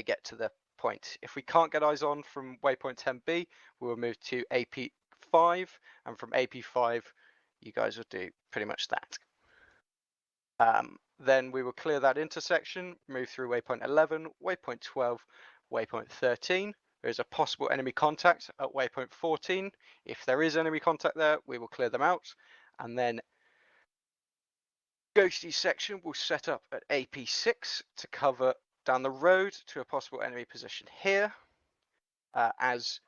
they get to the point. If we can't get eyes on from waypoint 10B, we will move to AP5, and from AP5, you guys will do pretty much that. Then we will clear that intersection, move through waypoint 11, waypoint 12, waypoint 13. There is a possible enemy contact at waypoint 14. If there is enemy contact there, we will clear them out. And then Ghosty section will set up at AP6 to cover down the road to a possible enemy position here. As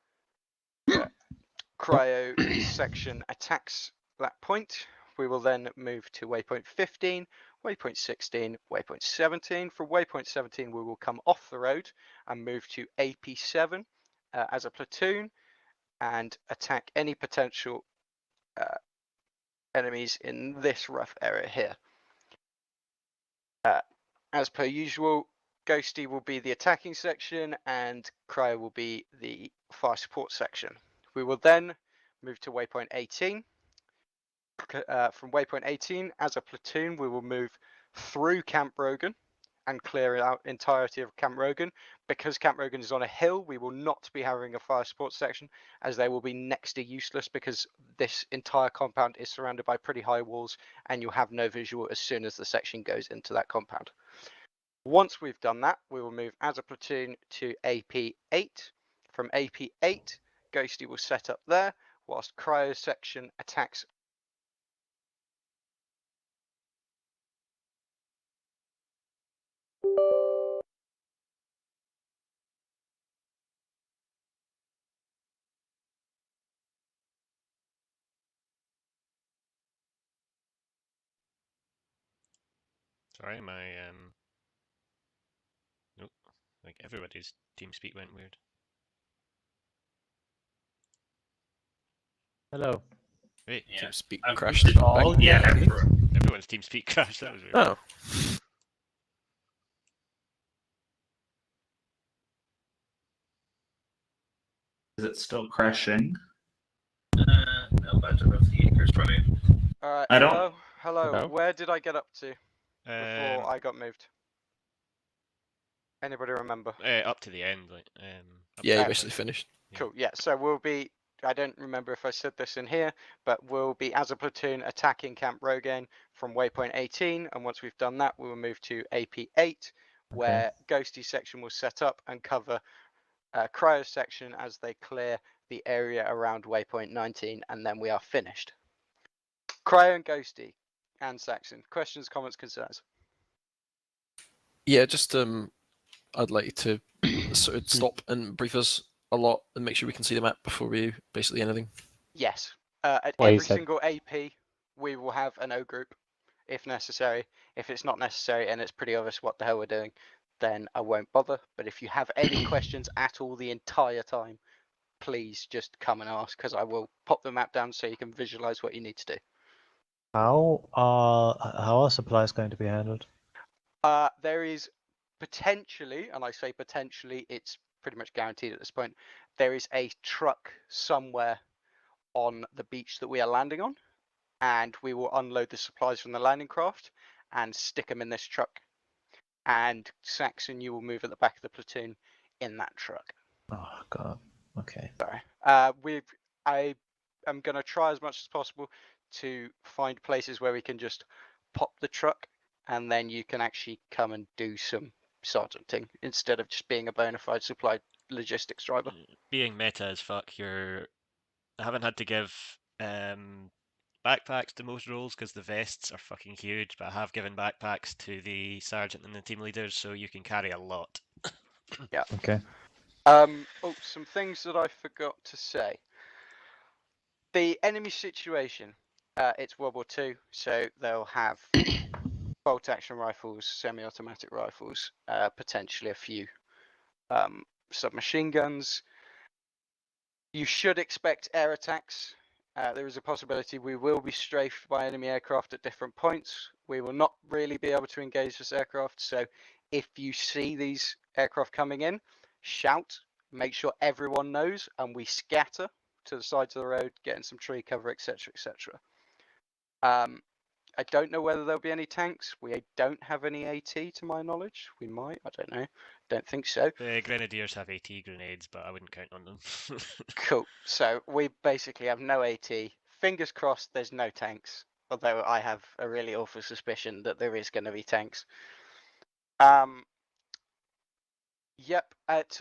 Cryo section attacks that point, we will then move to waypoint 15, waypoint 16, waypoint 17. From waypoint 17, we will come off the road and move to AP7 as a platoon and attack any potential enemies in this rough area here. As per usual, Ghosty will be the attacking section and Cryo will be the fire support section. We will then move to waypoint 18. From waypoint 18, as a platoon, we will move through Camp Rogan and clear out entirety of Camp Rogan. Because Camp Rogan is on a hill, we will not be having a fire support section, as they will be next to useless because this entire compound is surrounded by pretty high walls and you'll have no visual as soon as the section goes into that compound. Once we've done that, we will move as a platoon to AP8. From AP8, Ghosty will set up there, whilst Cryo section attacks. Sorry, my nope, like everybody's TeamSpeak went weird. Hello. Wait, Yeah. TeamSpeak I've crashed. moved it all. Yeah. everyone's TeamSpeak crashed. That was weird. Oh. Is it still crashing? No, about to rough the acres from you. Alright, I don't- hello. Where did I get up to before I got moved? Anybody remember? Up to the end, like Yeah, you Okay. basically finished. Yeah. Cool, yeah, so we'll be, I don't remember if I said this in here, but we'll be as a platoon attacking Camp Rogan from waypoint 18, and once we've done that, we will move to AP8, where Ghosty section will set up and cover Cryo section as they clear the area around waypoint 19, and then we are finished. Cryo and Ghosty and Saxon, questions, comments, concerns? Yeah, just I'd like you to sort of stop and brief us a lot and make sure we can see the map before we do basically anything. Yes, at Well, you every said- single AP, we will have an O group if necessary. If it's not necessary and it's pretty obvious what the hell we're doing, then I won't bother. But if you have any questions at all the entire time, please just come and ask, because I will pop the map down so you can visualize what you need to do. How are supplies going to be handled? There is potentially, and I say potentially, it's pretty much guaranteed at this point, there is a truck somewhere on the beach that we are landing on, and we will unload the supplies from the landing craft and stick them in this truck. And Saxon, you will move at the back of the platoon in that truck. Oh god. Okay. Sorry. I am going to try as much as possible to find places where we can just pop the truck, and then you can actually come and do some sergeanting instead of just being a bona fide supply logistics driver. being meta as fuck, I haven't had to give backpacks to most roles because the vests are fucking huge, but I have given backpacks to the sergeant and the team leaders, so you can carry a lot. Yeah. Okay. Oh, some things that I forgot to say. The enemy situation, it's World War II, so they'll have bolt action rifles, semi-automatic rifles, potentially a few submachine guns. You should expect air attacks. There is a possibility we will be strafed by enemy aircraft at different points. We will not really be able to engage this aircraft, so if you see these aircraft coming in, shout, make sure everyone knows, and we scatter to the sides of the road, getting some tree cover, etc., etc. I don't know whether there'll be any tanks. We don't have any AT to my knowledge. We might. I don't know. Don't think so. The Grenadiers have AT grenades, but I wouldn't count on them. Cool. So we basically have no AT. Fingers crossed there's no tanks. Although I have a really awful suspicion that there is going to be tanks. Yep, at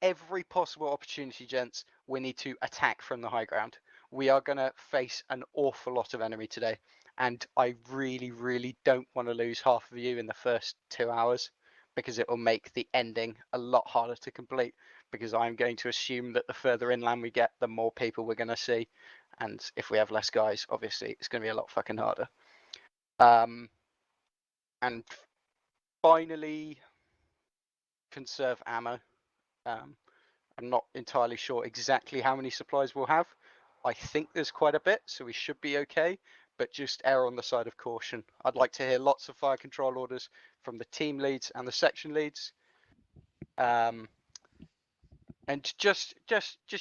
every possible opportunity, gents, we need to attack from the high ground. We are going to face an awful lot of enemy today, and I really, really don't want to lose half of you in the first 2 hours, because it will make the ending a lot harder to complete, because I'm going to assume that the further inland we get, the more people we're going to see, and if we have less guys, obviously, it's going to be a lot fucking harder. And finally, conserve ammo. I'm not entirely sure exactly how many supplies we'll have. I think there's quite a bit, so we should be okay, but just err on the side of caution. I'd like to hear lots of fire control orders from the team leads and the section leads. And just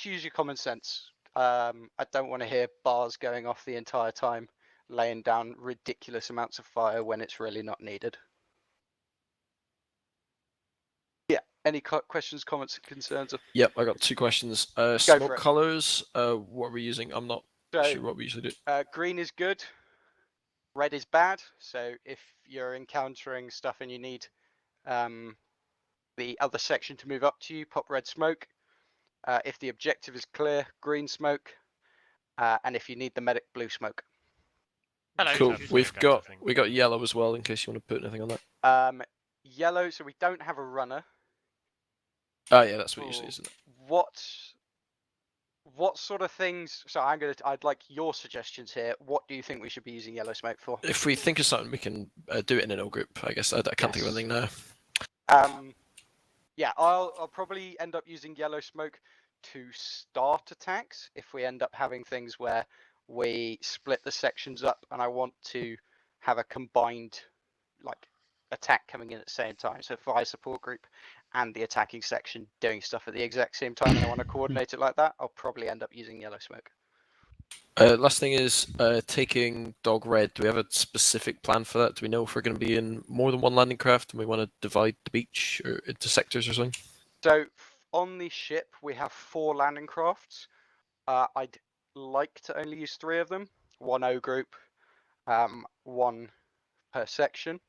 use your common sense. I don't want to hear bars going off the entire time, laying down ridiculous amounts of fire when it's really not needed. Any questions, comments, concerns? Yep, I got 2 questions. for Smoke it. colors. What are we using? I'm not So, sure what we usually do. green is good, red is bad. So if you're encountering stuff and you need the other section to move up to you, pop red smoke. If the objective is clear, green smoke. And if you need the medic, blue smoke. Hello. Cool. Usually We a count, I think. got yellow as well in case you want to put anything on that. Yellow, so we don't have a runner. Oh yeah, that's what usually is, isn't it? What sort of things? So I'd like your suggestions here. What do you think we should be using yellow smoke for? If we think of something, we can do it in an L group. I guess I can't think of anything now. Yeah, I'll probably end up using yellow smoke to start attacks if we end up having things where we split the sections up and I want to have a combined attack coming in at the same time. So fire support group and the attacking section doing stuff at the exact same time and I want to coordinate it like that, I'll probably end up using yellow smoke. Last thing is taking dog red. Do we have a specific plan for that? Do we know if we're going to be in more than one landing craft and we want to divide the beach or into sectors or something? So on the ship we have 4 landing crafts. I'd like to only use 3 of them. 1 O group, 1 per section.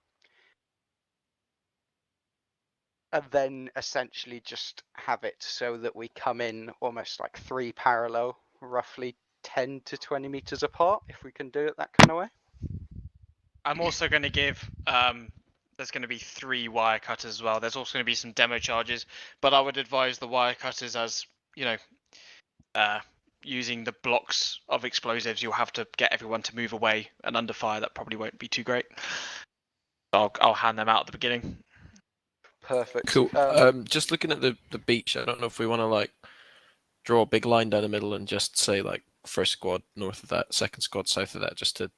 And then essentially just have it so that we come in almost like 3 parallel, roughly 10 to 20 meters apart, if we can do it that kind of way. I'm also going to give, there's going to be 3 wire cutters as well. There's also going to be some demo charges, but I would advise the wire cutters as, using the blocks of explosives, you'll have to get everyone to move away, and under fire that probably won't be too great. I'll hand them out at the beginning. Perfect. Cool. Just looking at the beach, I don't know if we want to draw a big line down the middle and just say first squad north of that, second squad south of that, just to.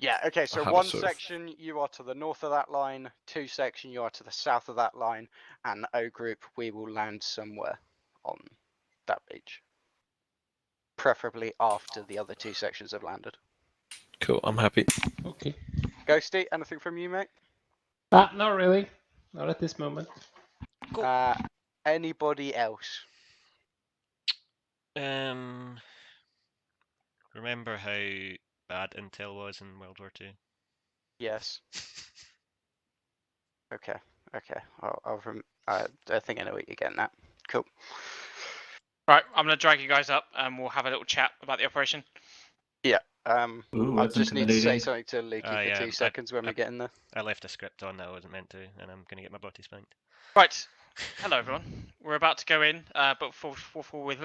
Yeah. Okay. So have a 1 sort of- section you are to the north of that line, 2 section you are to the south of that line, and the O group we will land somewhere on that beach, preferably after the other 2 sections have landed. Cool. I'm happy. Okay. Ghosty, anything from you, mate? Not really. Not at this moment. Cool. Anybody else? Remember how bad Intel was in World War II? Yes. Okay. I think I know what you're getting at. Cool. Right, I'm going to drag you guys up and we'll have a little chat about the operation. Yeah. Ooh, I that's just need to say intimidating. something to Lukey for yeah, 2 seconds when we get in there. I left a script on that I wasn't meant to, and I'm going to get my body spanked. Right, hello everyone. We're about to go in, but before we...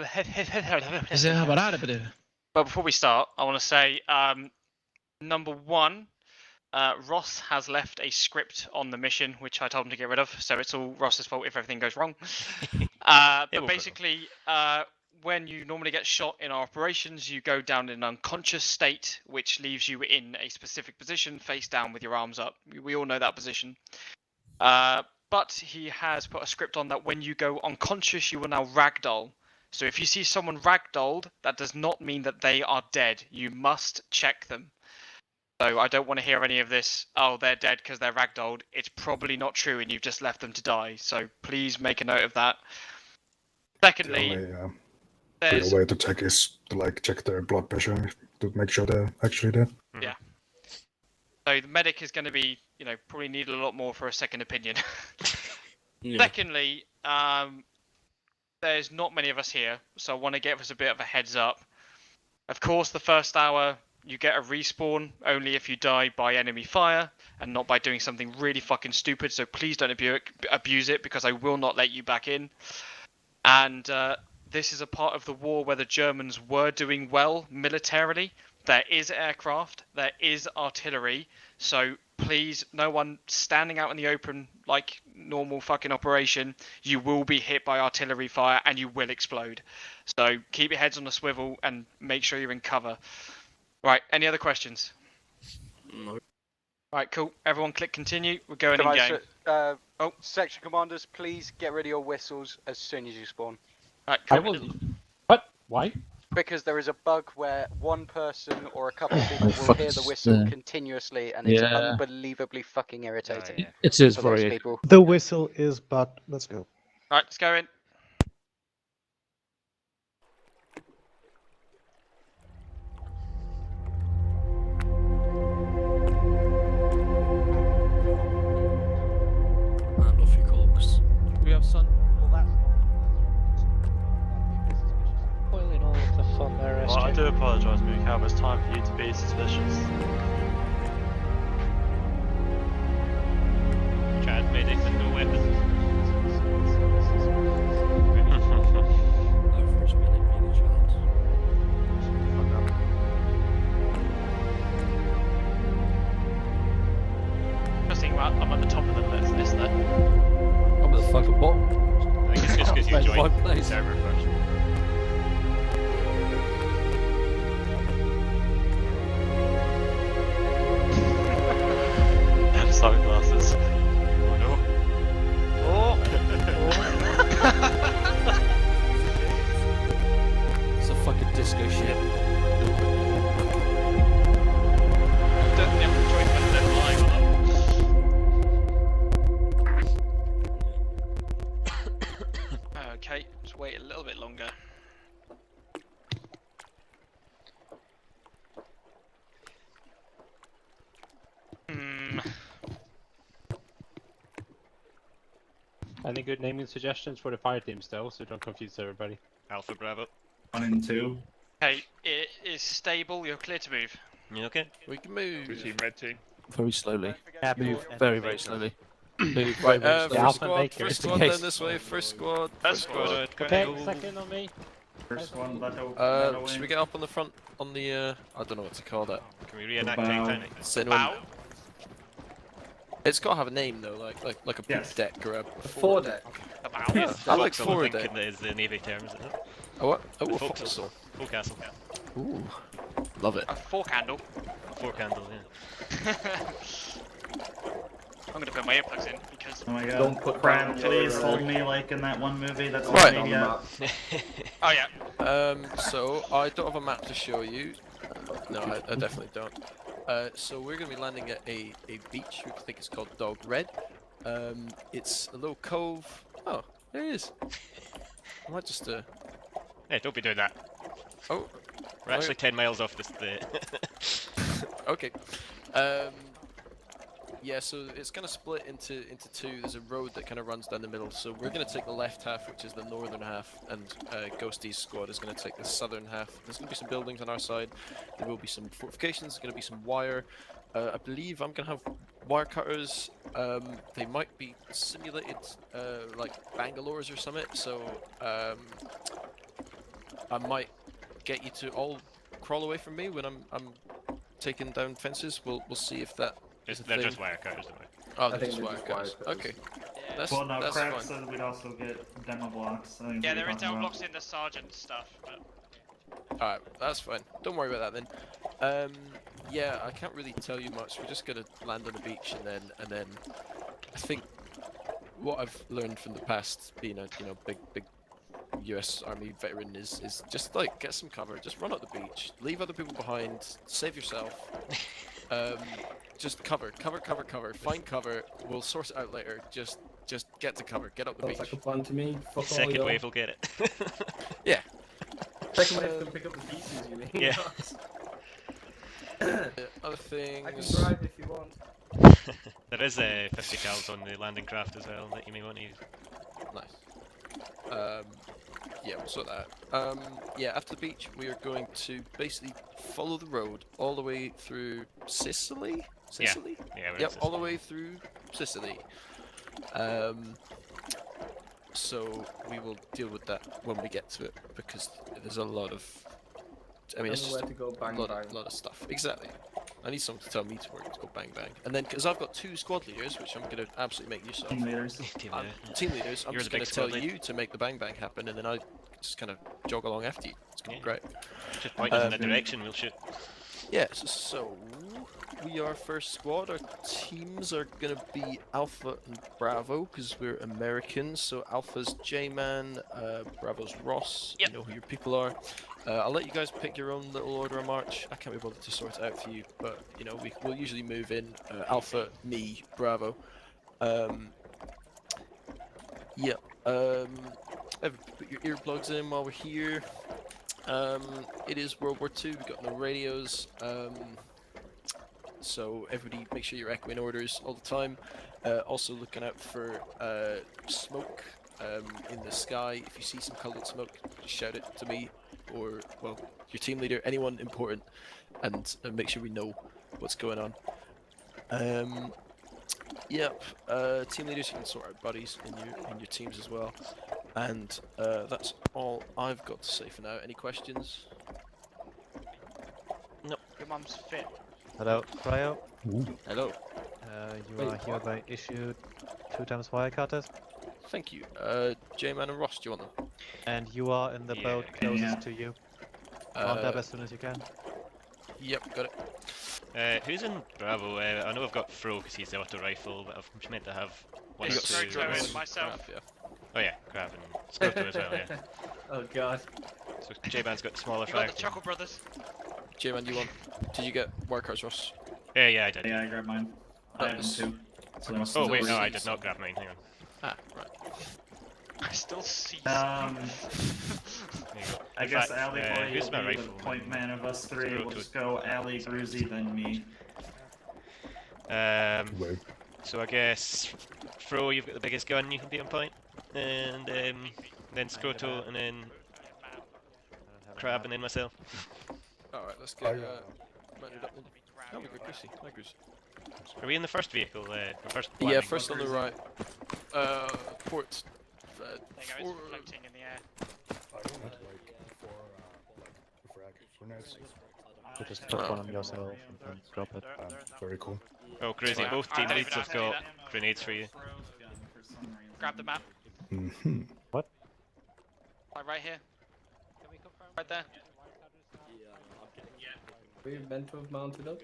But before we start, I want to say, number 1, Ross has left a script on the mission, which I told him to get rid of, so it's all Ross's fault if everything goes wrong. But basically, when you normally get shot in our operations, you go down in an unconscious state, which leaves you in a specific position, face down with your arms up. We all know that position. But he has put a script on that when you go unconscious, you will now ragdoll. So if you see someone ragdolled, that does not mean that they are dead. You must check them. So I don't want to hear any of this, oh, they're dead because they're ragdolled. It's probably not true and you've just left them to die. So please make a note of that. Secondly, The there's... way to check is to like check their blood pressure to make sure they're actually dead. Yeah. So the medic is going to be, you know, probably need a lot more for a second opinion. Yeah. Secondly, there's not many of us here, so I want to give us a bit of a heads up. Of course, the first hour, you get a respawn only if you die by enemy fire and not by doing something really fucking stupid, so please don't abuse it because I will not let you back in. And this is a part of the war where the Germans were doing well militarily. There is aircraft, there is artillery, so please, no one standing out in the open like normal fucking operation. You will be hit by artillery fire and you will explode. So keep your heads on the swivel and make sure you're in cover. Right, any other questions? No. Right, cool. Everyone click continue. We're going in Guys, game. section commanders, please get rid of your whistles as soon as you spawn. Right, I cool. will. What? Why? Because there is a bug where one person or a couple of people will hear the whistle continuously, and it's unbelievably fucking irritating. yeah. It is for for those you. people. The whistle is but let's go. Right, let's go in. And off you cogs. We have sun. Spoiling all of the fun there, Well, I do apologise, Mikhail, it's time for you to be suspicious. Chad medic with no weapons. Average minute being a child. Just thinking about, I'm at the top of the list there. I'm at the fucking bottom. I think it's just because you Where's joined my the place? server first. And sunglasses. Oh no. It's a fucking disco shit. Don't have to join when they're live or not. Okay, just wait a little bit longer. Any good naming suggestions for the fire teams though, so don't confuse everybody. Alpha Bravo. 1 and 2. Okay, it is stable, you're clear to move. You okay? We can move. red team. Very slowly. Move Very, very slowly. Move Right, very slowly. first Alpha squad, Maker. first Just in squad, case. then this way, first squad. First squad. Okay, second on me. First one, Should we get up on the front, on the, I don't know what to call that. Can we reenact Bow. Titanic? Does anyone- Bow. It's gotta have a name though, like a poop Yes. deck or a About. I like Forecastle, forward think deck. is the Navy term, isn't it? Oh what? Oh, a Forecastle. forecastle. Forecastle. Ooh, love it. A fork handle. Forecastle, yeah. I'm gonna put my earplugs in because. Oh my god. Don't put Brad, down please your- hold me like in that one movie that's Right. not on made the yet. map. Oh yeah. So I don't have a map to show you. No, I definitely don't. So we're gonna be landing at a beach. We think it's called Dog Red. It's a little cove. Oh, there it is. I might just Hey, don't be doing that. Oh, We're actually 10 miles off the okay. Yeah, so it's kind of split into two. There's a road that kind of runs down the middle. So we're going to take the left half, which is the northern half, and Ghosty's squad is going to take the southern half. There's going to be some buildings on our side. There will be some fortifications. There's going to be some wire. I believe I'm going to have wire cutters. They might be simulated like Bangalore's or something. So I might get you to all crawl away from me when I'm taking down fences. We'll see if that. They're just wire cutters, anyway. Oh, I they're think just they're wire just cutters. wire cutters. Okay, that's Well, no, that's Crab fine. said we'd also get demo blocks. I think Yeah, we there is talked demo about. blocks in the sergeant stuff. But... Alright, that's fine. Don't worry about that then. Yeah, I can't really tell you much. We're just gonna land on the beach and then I think what I've learned from the past, being a big US Army veteran, is just like get some cover, just run up the beach, leave other people behind, save yourself, Just cover. Find cover. We'll sort it out later. Just get to cover. Get up the beach. Sounds like a plan to me. Fuck all Second y'all. wave will get it. Yeah. Second wave can pick up the pieces, you mean? Yeah. Other things. I can drive if you want. There is 50 cals on the landing craft as well that you may want to use. Nice. Yeah, we'll sort that out. Yeah, after the beach, we are going to basically follow the road all the way through Sicily? Sicily? Yeah, we're in Yep, all the Sicily. way through Sicily. So we will deal with that when we get to it, because there's a lot of... I mean, it's Tell me just where to go bang a bang. lot of stuff. Exactly. I need someone to tell me where to go bang bang. And then, because I've got 2 squad leaders, which I'm going to absolutely make use of. Team leaders. Team I'm leader. team leaders, I'm You're just the going big to tell squad lead. you to make the bang bang happen, and then I just kind of jog along after you. It's going to be great. Just point us in the direction, we'll shoot. Yeah, so we are first squad. Our teams are going to be Alpha and Bravo, because we're Americans. So Alpha's J-Man, Bravo's Ross. Yep. You know who your people are. I'll let you guys pick your own little order of march. I can't be bothered to sort it out for you, but you know we'll usually move in Alpha, me, Bravo. Yeah. Put your earplugs in while we're here. It is World War II. We've got no radios. So everybody, make sure you're echoing orders all the time. Also looking out for smoke in the sky. If you see some coloured smoke, just shout it to me, or well, your team leader, anyone important, and make sure we know what's going on. Yep. Team leaders, you can sort out buddies in your teams as well. And that's all I've got to say for now. Any questions? Nope. Your mum's fit. Hello, Cryo. Hello. You Wait, are hereby issued 2 times wirecutters, Thank you. J-Man and Ross, do you want them? and you are in the Yeah, boat okay, closest yeah. to you. Mount up as soon as you can. Yep, got it. Who's in Bravo? I know I've got Fro because he's the auto rifle, but I've meant to have one or It's two. Scroto others. and myself. Crap, yeah. Oh yeah, Crab and Scroto as well, yeah. Oh god. So J-Man's got the smaller You got the frag. Chuckle Brothers. J-Man, you want? Did you get wirecards, Ross? Yeah, I did. Yeah, I grabbed mine. I have them Nice. too. Oh wait, no, Still I see did not grab mine, hang on. Ah, right. I still see. There you go. I In guess fact, Ali Boy who's will my be rifle? the point man of us three. Screw We'll to just go Ali, Gruzy, then me. Wait. So I guess Fro, you've got the biggest gun, you can be on point, and then Scroto, and then Crab, and then myself. Alright, let's get I, mounted up then. Oh, we got Chrissy. Hi, Chrissy. Are we in the first vehicle? The first Yeah, landing? first on the right. Port. There you go, it's floating in the air. I don't have frag grenades. You just put one on yourself and drop it. Very cool. Oh, crazy! Yeah, Both I team don't leads even have have to do got grenades for you. Grab the map. Mm-hmm. Like right here. Right there. We're meant to have mounted up.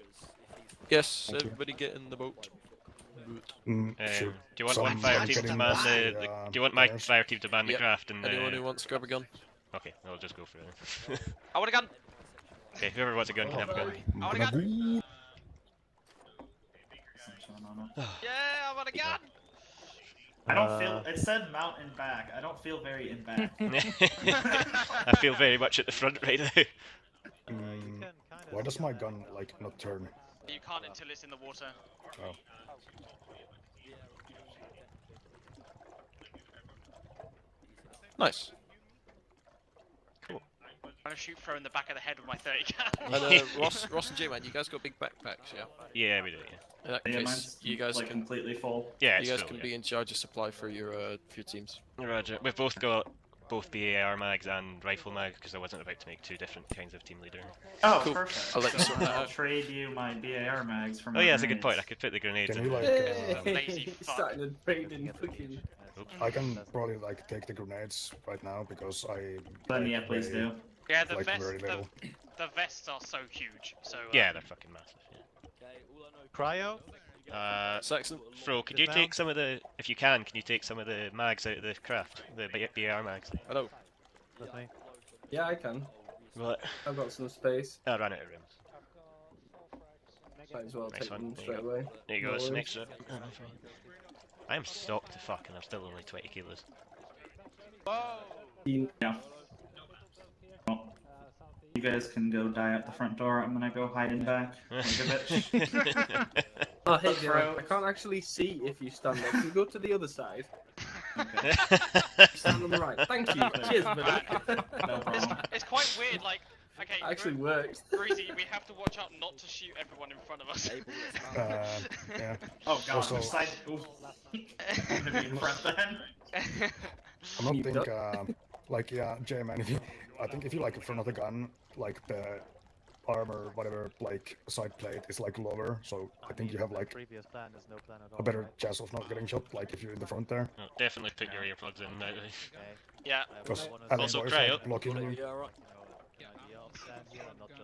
Yes, Thank you. everybody get in the boat. Sure. Do you want So one I'm fire team to getting man off the? the, Do you want my banners. fire team to man the Yep. craft and? Anyone who wants to grab a gun? Okay, I'll just go for it. I want a gun. Okay, whoever wants a gun can have a gun. I want a gun. Go. Yeah, I want a gun. I don't feel. It said mount and back. I don't feel very in back. I feel very much at the front right now. Why does my gun like not turn? You can't until it's in the water. Oh. Nice. I'm gonna shoot Fro in the back of the head with my 30 And Ross and J-Man, you guys got big backpacks, yeah? Yeah, we do. Yeah. In that Yeah, case, mine's you guys like can completely full. Yeah, you it's guys full, can yeah. be in charge of supply for your teams. Roger. We've both got both BAR mags and rifle mag because I wasn't about to make 2 different kinds of team leader. Oh, Cool. perfect. I'll let you So sort that I'll out. trade you my BAR mags for Oh my yeah, that's a good point. I grenades. could put the grenades Can in. you like? Lazy fuck. Starting to trade in fucking. I can probably like take the grenades right now because I. Then yeah, please play, do. Yeah, the Like vest. very little. The vests are so huge. So Yeah, they're fucking massive. Cryo? Saxon? Fro, could you take some of the, if you can you take some of the mags out of the craft, the BAR mags? Hello. With me. Yeah, I can. What? I've got some space. I ran out of rooms. Might as well Nice take one. them There you straight go. away. There you No go, that's an worries. extra. I am stocked to fuck and I'm still only 20 kilos. Yeah. Well, you guys can go die at the front door. I'm gonna go hide in back like a bitch. Oh, hey, Joe. I can't actually see if you stand there. Can you go to the other side? Stand on the right. Thank you. Cheers, buddy. No problem. It's quite weird, like, okay, Actually works. Breezy, we have to watch out not to shoot everyone in front of us. Yeah. Oh god, Also- which side? Ooh. I'm gonna be in front then. I'm not You think, duck. like, yeah, J-Man, I think if you like in front of the gun, like the armor, whatever, like side plate is like lower, so I think you have like Previous plan is no plan at all. a better chance of not getting shot, like if you're in the front there. Oh, definitely put your earplugs in now. Yeah. Because Also, Cryo. blocking you.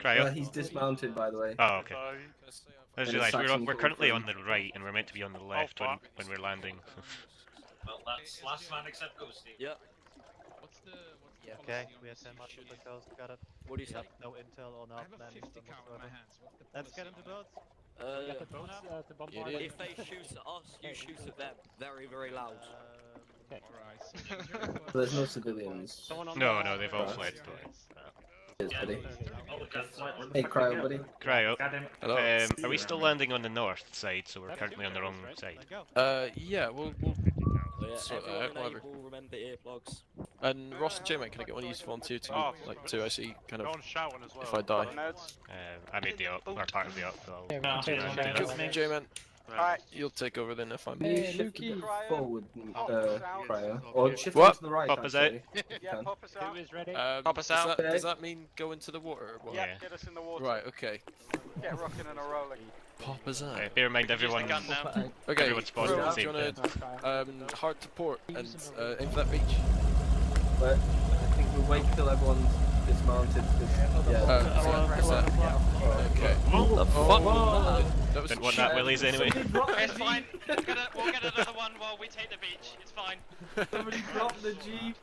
Cryo. He's dismounted, by the way. Oh, okay. I just And realised Saxon we're pulled currently through. on the right and we're meant to be on the left when we're landing. Well, that's last man except Ghosty. Yeah. Okay, we have 10 much on the coast, got it. What do you say? No intel or not landing whatsoever. Let's get into boats. Get the boats to bombard. If they shoot at us, you shoot at them. Very, very loud. There's no civilians. No, they've all fled. Cheers, buddy. Oh, Hey, Cryo, buddy. Cryo, Hello. are we still landing on the north side, so we're currently on the wrong side? Yeah, we'll Yeah, sort that everyone out, whatever. enable, remember earplugs. And Ross and J-Man, can I get one of you to volunteer to, like, to actually kind of, shouting as well. if I die? I made the up, or part of the up, so I'll Yeah, do that. Cool, J-Man, Alright, you'll take over then if I'm... Can you shift a bit forward, Cryo? Or shift What? to the right, Pop us actually. yeah, pop us out. Who is ready? Pop us out. Does that mean go into the water or what? Yeah, Yeah. get us in the water. Right, okay. Get rocking and a rolling. Pop us out. Bear in mind, Use the everyone, gun now. Okay, everyone's spotted Fro, at the do you same wanna, time. hard to port and aim for that beach? But I think we'll wait till everyone's dismounted. Okay. Whoa. That was Didn't want that willies anyway. It's fine. We'll get another one while we take the beach. It's fine. Somebody dropped the jeep.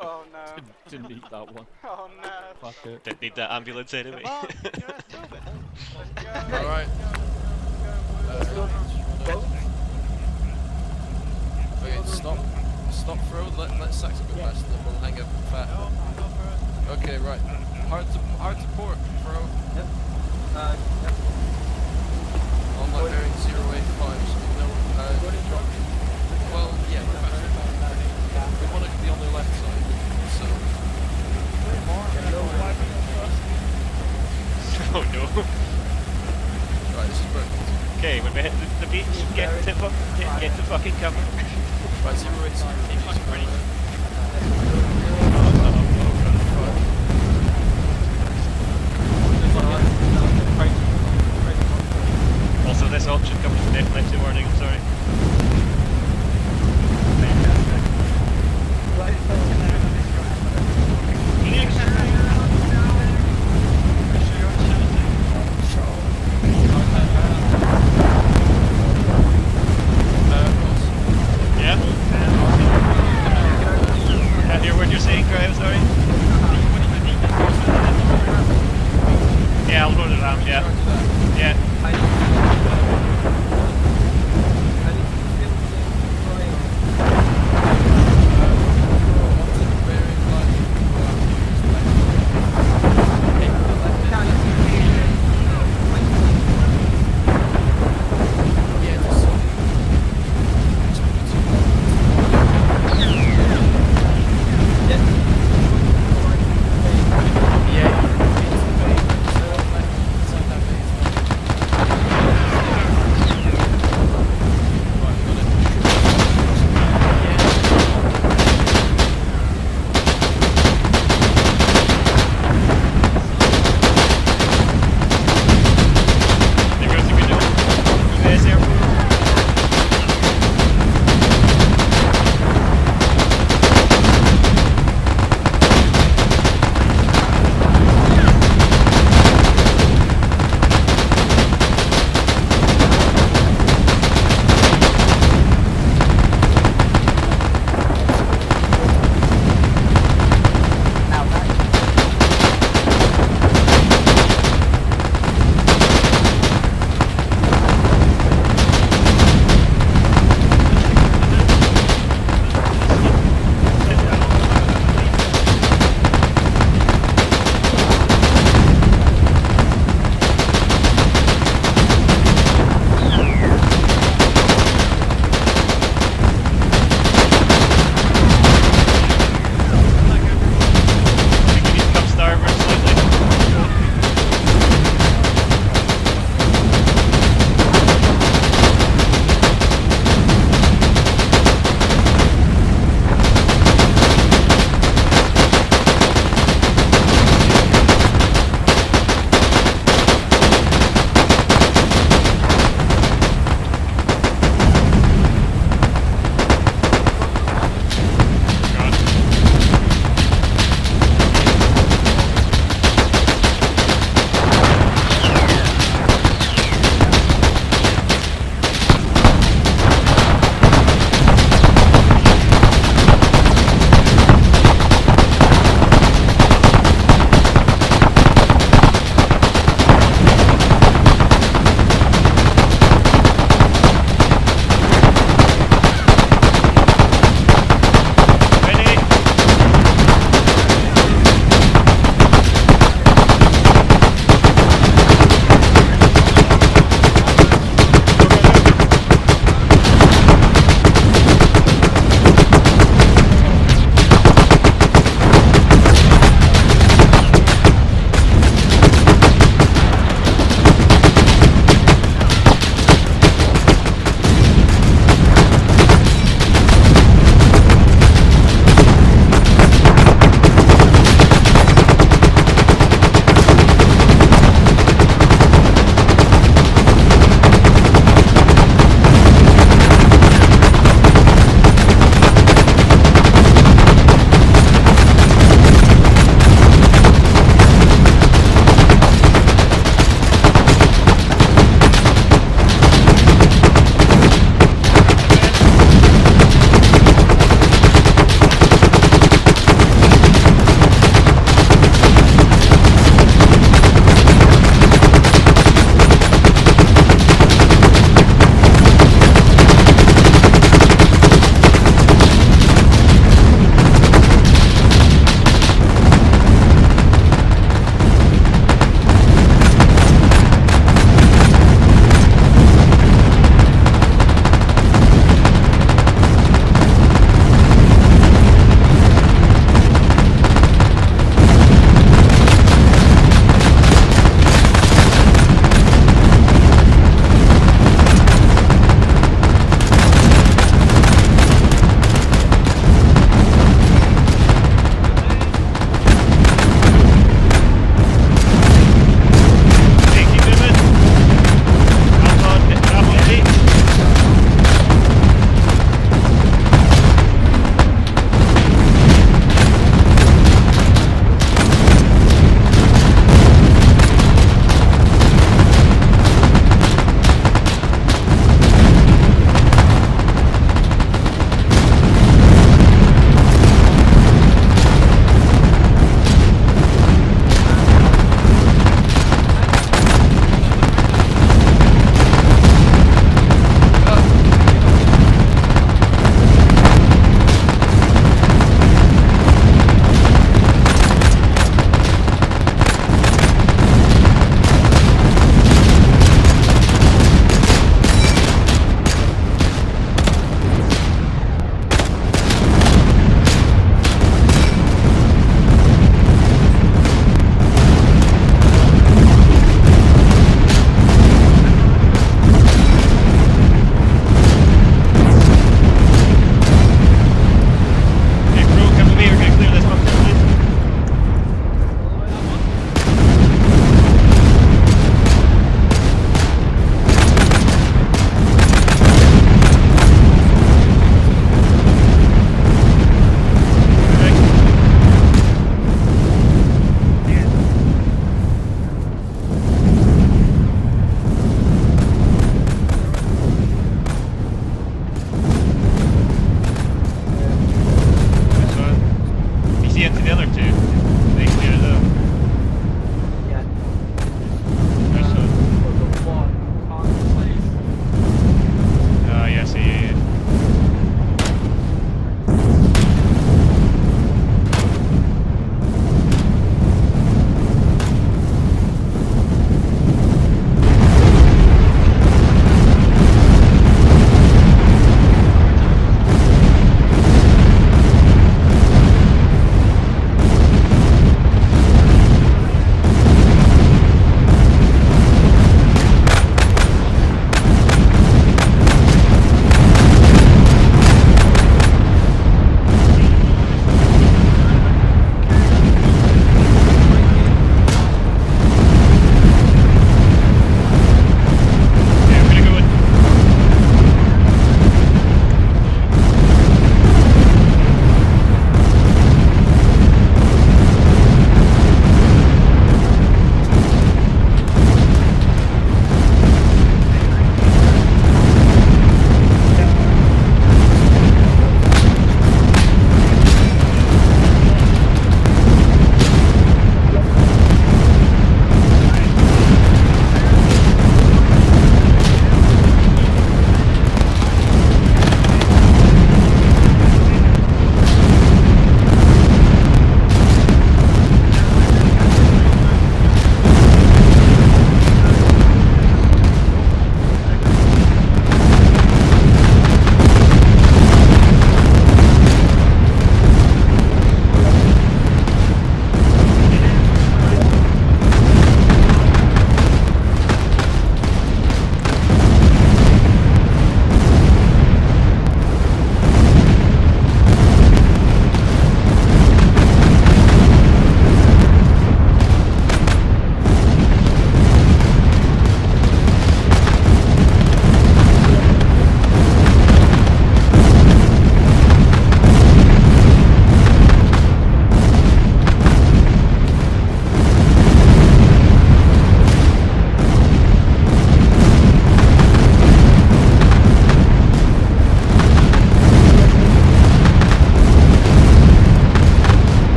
Oh no. Didn't need that one. Oh no. Fuck it. Didn't need that ambulance anyway. Let's go. Alright. Okay, stop Fro, let Saxon go past and then we'll hang up fat. Okay, right. Hard to port, Fro. Yep. On my bearing 085, so no, drop. Well, yeah, we want it to be on the left side, so... Oh no. Right, this is perfect. Okay, when we hit the beach, get to fucking cover. Right, 086, ready. Also, this option comes with epilepsy warning, I'm sorry. Yeah? Can't hear what you're saying, Cryo, sorry. Yeah, I'll roll it around, yeah. Yeah.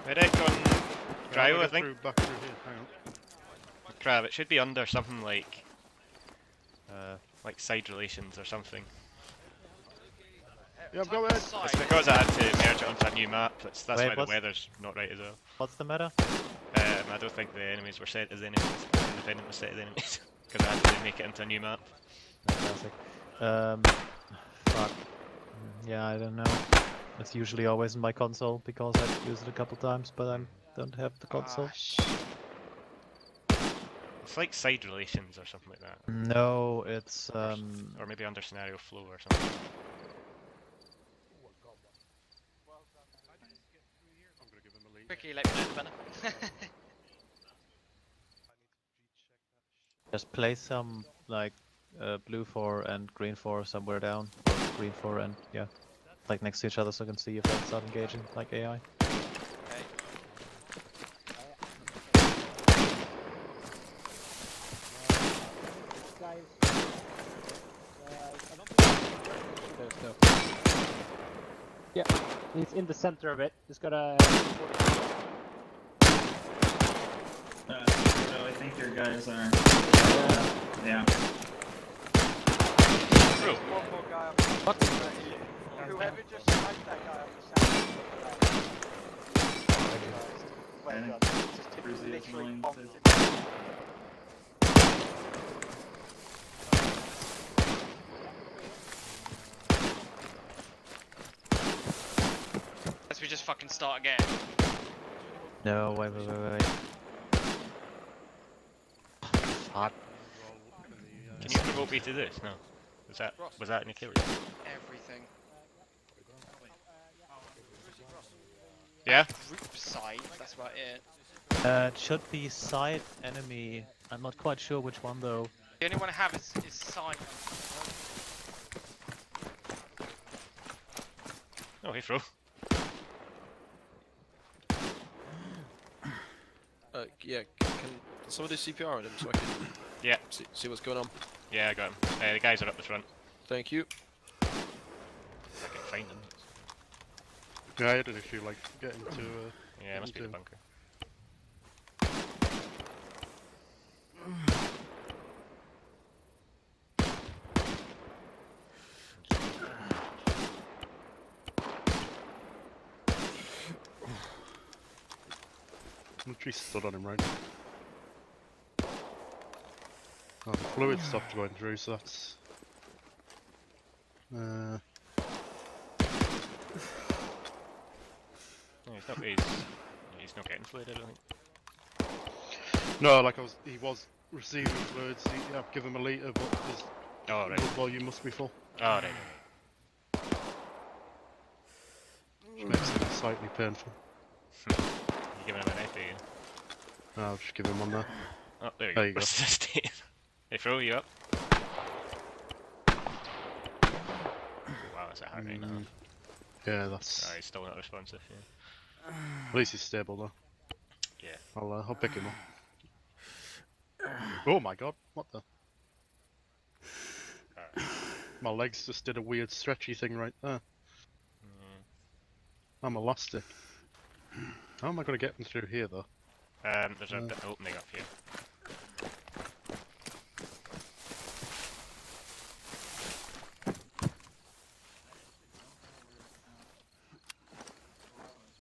Medic on Cryo, I think. Back through here. Hang on. Crab, it should be under something like side relations or something. Yeah, I've got it. It's because I had to merge it onto a new map. That's Wait, why the what's- weather's not right as well. What's the matter? I don't think the enemies were set as enemies. The independent was set as enemies because I had to make it into a new map. Classic. Fuck. Yeah, I don't know. It's usually always in my console because I've used it a couple times, but I don't have the console. It's like side relations or something like that. No, it's Or maybe under scenario flow or something. Quickly let me know the banner. just place some like blue 4 and green 4 somewhere down, or green 4 and yeah, like next to each other so I can see if they start engaging like AI. Yeah, he's in the center of it. He's got a. So I think your guys are. Yeah. One more guy up the Whoever just sniped that guy up the sand. Well done. Just literally bombed him. Let's we just fucking start again. No, wait. Fuck. Can you provoke me to this? No. Was that in your kill? Everything. Yeah? Group side, that's about it. It should be side enemy. I'm not quite sure which one though. The only one I have is side. Oh, hey, Fro. Yeah, can someone do CPR on him so I can see what's going on? Yeah, I got him. The guys are up the front. Thank you. I can find them. Yeah, I had an issue like getting to. Yeah, it must be the bunker. I'm literally stood on him right now. Oh, the fluid stopped going through, so that's. No, he's not getting fluid, I don't think. No, like he was receiving fluids. I've given him a litre, but his blood volume must be full. Oh, right. Which makes it slightly painful. You giving him an FA? No, I'll just give him one there. Oh, there you you go. Hey, Fro, you up? Wow, that's a hard right now. Yeah, that's. Oh, he's still not responsive, yeah. At least he's stable though. Yeah. I'll pick him up. Oh my god, what the? My legs just did a weird stretchy thing right there. I'm elastic. How am I going to get them through here though? There's an opening up here.